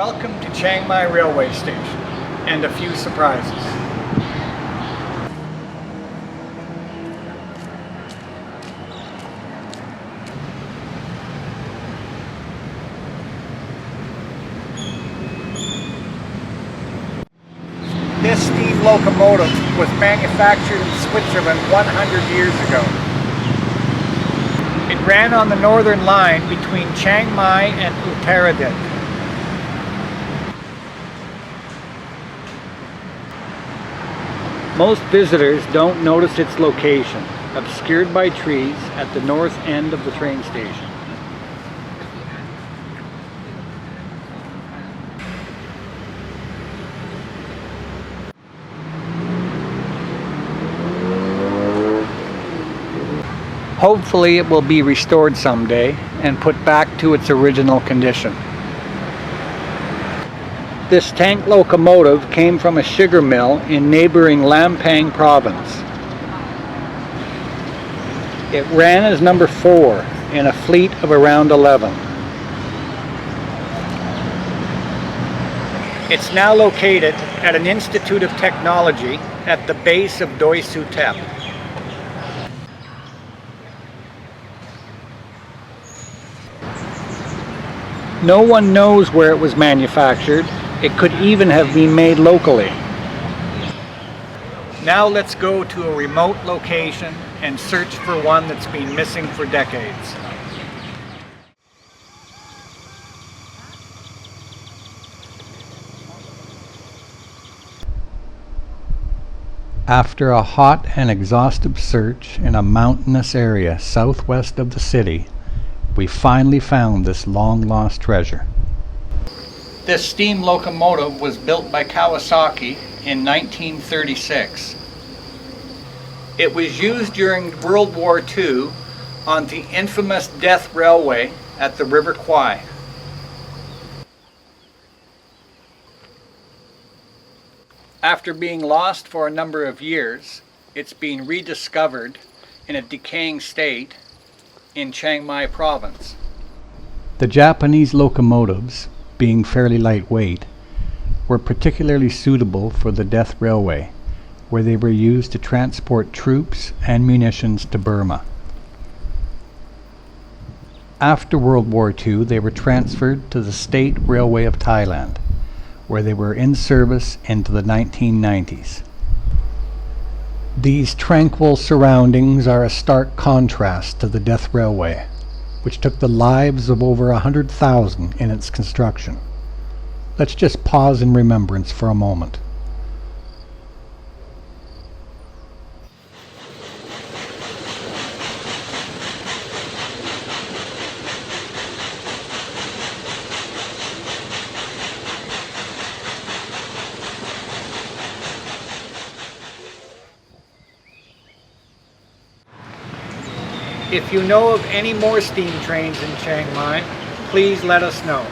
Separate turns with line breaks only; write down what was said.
Welcome to Chiangmai Railway Station and a few surprises. This steam locomotive was manufactured in Switzerland 100 years ago. It ran on the northern line between Chiangmai and Winterthur. Most visitors don't notice its location, obscured by trees at the north end of the train station. Hopefully it will be restored someday and put back to its original condition. This tank locomotive came from a sugar mill in neighboring Lampang province. It ran as number 4 in a fleet of around 11. It's now located at an Institute of Technology at the base of Doi Suthep. No one knows where it was manufactured. It could even have been made locally. Now let's go to a remote location and search for one that's been missing for decades. After a hot and exhaustive search in a mountainous area southwest of the city, we finally found this long-lost treasure. This steam locomotive was built by Kawasaki in 1936. It was used during World War II on the infamous Death Railway at the River Kwai. After being lost for a number of years, it's been rediscovered in a decaying state in Chiangmai province. The Japanese locomotives, being fairly lightweight, were particularly suitable for the Death Railway, where they were used to transport troops and munitions to Burma. After World War II, they were transferred to the State Railway of Thailand, where they were in service into the 1990s. These tranquil surroundings are a stark contrast to the Death Railway, which took the lives of over 100,000 in its construction. Let's just pause in remembrance for a moment. If you know of any more steam trains in Chiangmai, please let us know.